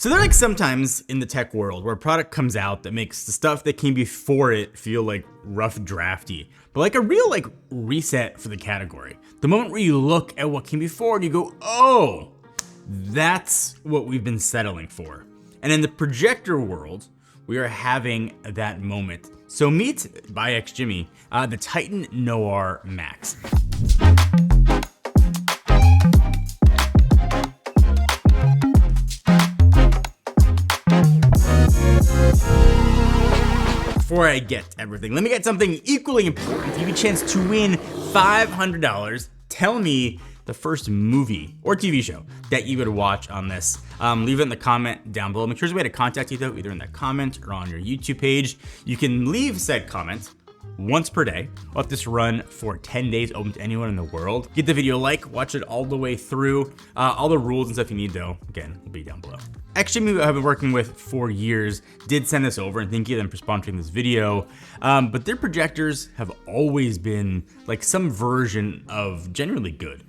So they're like sometimes in the tech world where a product comes out that makes the stuff that came before it feel like rough drafty, but like a real like reset for the category. The moment where you look at what came before and you go, oh, that's what we've been settling for. And in the projector world, we are having that moment. So meet, by XGIMI, the Titan Noir Max. Before I get everything, let me get something equally important. To give you a chance to win $500, tell me the first movie or TV show that you would watch on this. Leave it in the comment down below. Make sure there's a way to contact you though, either in that comment or on your YouTube page. You can leave said comment once per day. I'll let this run for 10 days, open to anyone in the world. Give the video a like, watch it all the way through. All the rules and stuff you need though, again, will be down below. XGIMI I've been working with for years did send this over, and thank you to them for sponsoring this video. But their projectors have always been like some version of generally good.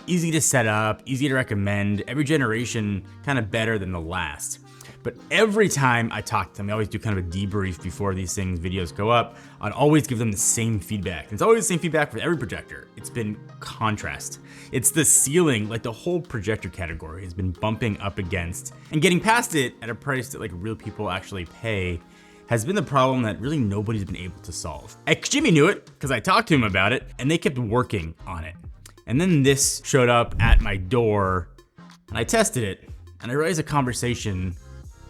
Easy to set up, easy to recommend, every generation kind of better than the last. But every time I talk to them, I always do kind of a debrief before these videos go up. I'd always give them the same feedback. And it's always the same feedback for every projector. It's been contrast. It's the ceiling, like the whole projector category has been bumping up against, and getting past it at a price that like real people actually pay has been the problem that really nobody's been able to solve. XGIMI knew it because I talked to him about it, and they kept working on it. And then this showed up at my door, and I tested it, and I realized the conversation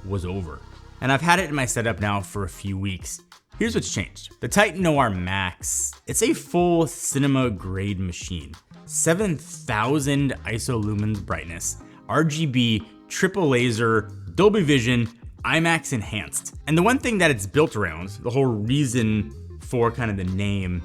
was over. And I've had it in my setup now for a few weeks. Here's what's changed. The Titan Noir Max, it's a full cinema grade machine. 7,000 ISO lumens brightness, RGB, triple laser, Dolby Vision, IMAX enhanced. And the one thing that it's built around, the whole reason for kind of the name,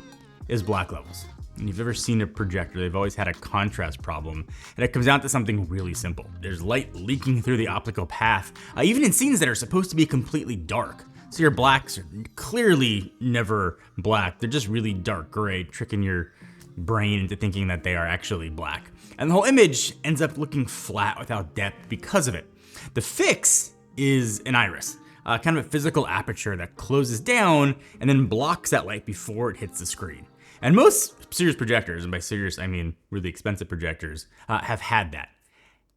is black levels. And if you've ever seen a projector, they've always had a contrast problem, and it comes down to something really simple. There's light leaking through the optical path, even in scenes that are supposed to be completely dark. So your blacks are clearly never black. They're just really dark gray, tricking your brain into thinking that they are actually black. And the whole image ends up looking flat without depth because of it. The fix is an iris, kind of a physical aperture that closes down and then blocks that light before it hits the screen. And most serious projectors, and by serious I mean really expensive projectors, have had that.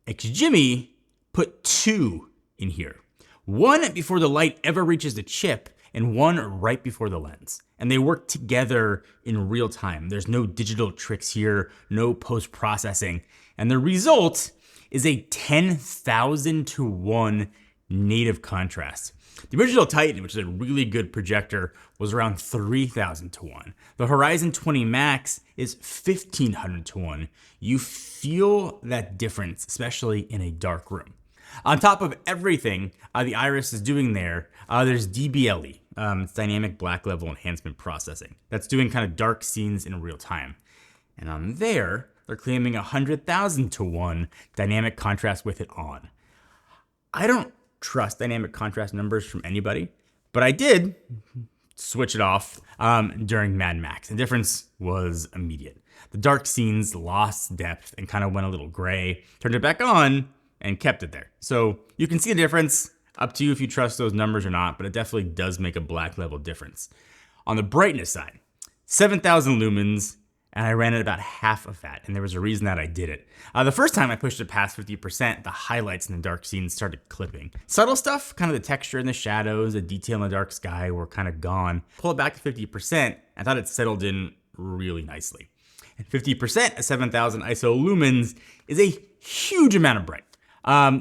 XGIMI put two in here. One before the light ever reaches the chip, and one right before the lens. And they work together in real time. There's no digital tricks here, no post-processing. And the result is a 10,000 to 1 native contrast. The original Titan, which is a really good projector, was around 3,000 to 1. The Horizon 20 Max is 1,500 to 1. You feel that difference, especially in a dark room. On top of everything the iris is doing there, there's DBLE, it's dynamic black level enhancement processing. That's doing kind of dark scenes in real time. And on there, they're claiming 100,000 to 1 dynamic contrast with it on. I don't trust dynamic contrast numbers from anybody, but I did switch it off during Mad Max. The difference was immediate. The dark scenes lost depth and kind of went a little gray, turned it back on and kept it there. So you can see the difference, up to you if you trust those numbers or not, but it definitely does make a black level difference. On the brightness side, 7,000 lumens, and I ran at about half of that, and there was a reason that I did it. The first time I pushed it past 50%, the highlights in the dark scenes started clipping. Subtle stuff, kind of the texture in the shadows, the detail in the dark sky were kind of gone. Pull it back to 50%, I thought it settled in really nicely. And 50% at 7,000 ISO lumens is a huge amount of bright.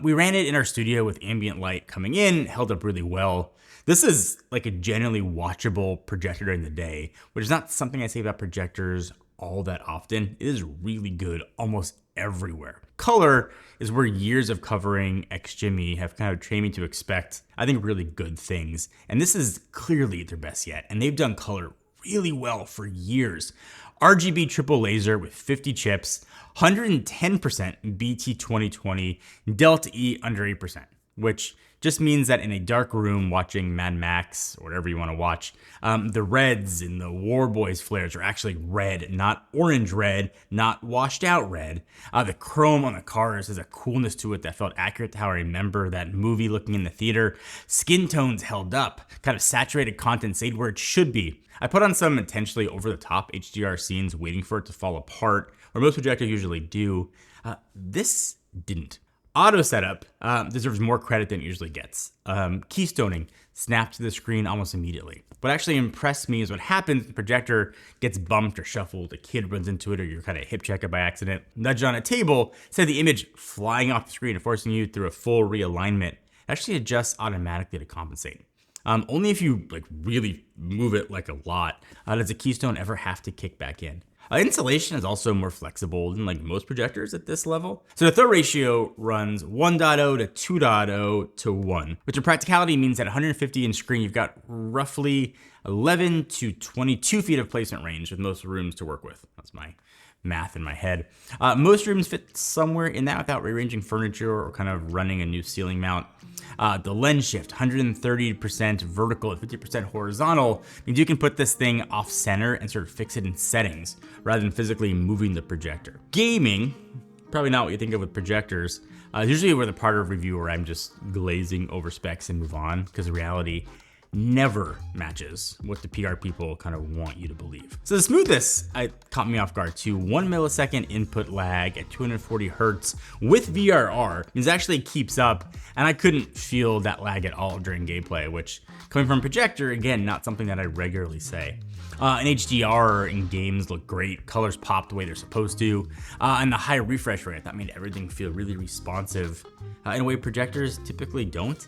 We ran it in our studio with ambient light coming in, held up really well. This is like a genuinely watchable projector during the day, which is not something I say about projectors all that often. It is really good almost everywhere. Color is where years of covering XGIMI have kind of trained me to expect, I think, really good things. And this is clearly their best yet. And they've done color really well for years. RGB triple laser with 50 chips, 110% BT 2020, Delta E under 8%. which just means that in a dark room watching Mad Max or whatever you want to watch, the reds in the War Boys flares are actually red, not orange red, not washed out red. The chrome on the cars has a coolness to it that felt accurate to how I remember that movie looking in the theater. Skin tones held up, kind of saturated content stayed where it should be. I put on some intentionally over-the-top HDR scenes waiting for it to fall apart, where most projectors usually do. This didn't. Auto setup deserves more credit than it usually gets. Keystoning snaps to the screen almost immediately. What actually impressed me is what happens when the projector gets bumped or shuffled, a kid runs into it, or you're kind of hip check it by accident, nudge on a table, instead of the image flying off the screen and forcing you through a full realignment, it actually adjusts automatically to compensate. Only if you really move it like a lot does the keystone ever have to kick back in. Insulation is also more flexible than most projectors at this level. So the throw ratio runs 1.0 to 2.0 to 1, which in practicality means at 150 inch screen, you've got roughly 11 to 22 feet of placement range with most rooms to work with. That's my math in my head. Most rooms fit somewhere in that without rearranging furniture or kind of running a new ceiling mount. The lens shift, 130% vertical and 50% horizontal, means you can put this thing off center and sort of fix it in settings rather than physically moving the projector. Gaming, probably not what you think of with projectors. Usually we're the part of review where I'm just glazing over specs and move on, because the reality never matches what the PR people kind of want you to believe. So the smoothness caught me off guard too. 1 millisecond input lag at 240 hertz with VRR means it actually keeps up, and I couldn't feel that lag at all during gameplay, which coming from a projector, again, not something that I regularly say. And HDR in games look great, colors pop the way they're supposed to, and the high refresh rate, that made everything feel really responsive in a way projectors typically don't.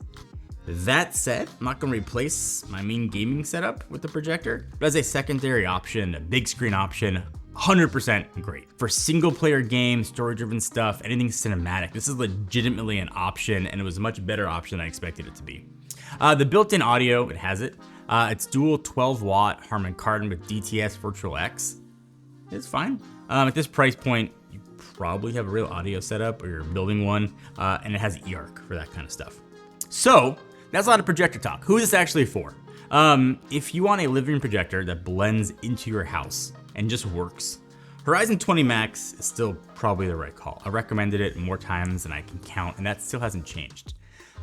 That said, I'm not going to replace my main gaming setup with the projector, but as a secondary option, a big screen option, 100% great. For single player games, story driven stuff, anything cinematic, this is legitimately an option, and it was a much better option than I expected it to be. The built-in audio, it has it. It's dual 12 watt Harman Kardon with DTS Virtual X. It's fine. At this price point, you probably have a real audio setup or you're building one, and it has eARC for that kind of stuff. So, that's a lot of projector talk. Who is this actually for? If you want a living room projector that blends into your house and just works, Horizon 20 Max is still probably the right call. I recommended it more times than I can count, and that still hasn't changed.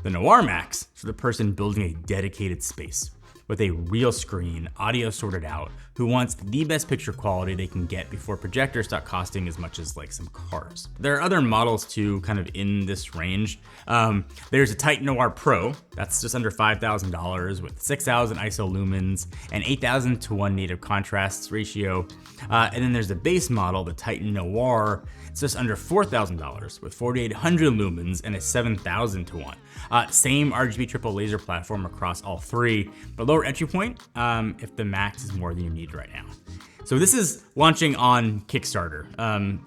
The Noir Max is for the person building a dedicated space with a real screen, audio sorted out, who wants the best picture quality they can get before projectors start costing as much as some cars. There are other models too, kind of in this range. There's a Titan Noir Pro, that's just under $5,000 with 6,000 ISO lumens and 8,000 to 1 native contrast ratio. And then there's the base model, the Titan Noir. It's just under $4,000 with 4,800 lumens and a 7,000 to 1. Same RGB triple laser platform across all three, but lower entry point if the Max is more than you need right now. So this is launching on Kickstarter,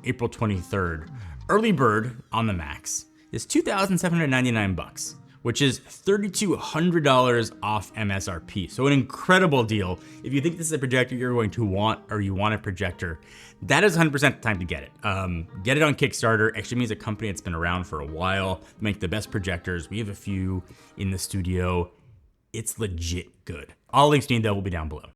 April 23rd. Early bird on the Max is $2,799, which is $3,200 off MSRP. So an incredible deal. If you think this is a projector you're going to want, or you want a projector, that is 100% the time to get it. Get it on Kickstarter. XGIMI is a company that's been around for a while. They make the best projectors. We have a few in the studio. It's legit good. All links needed though will be down below.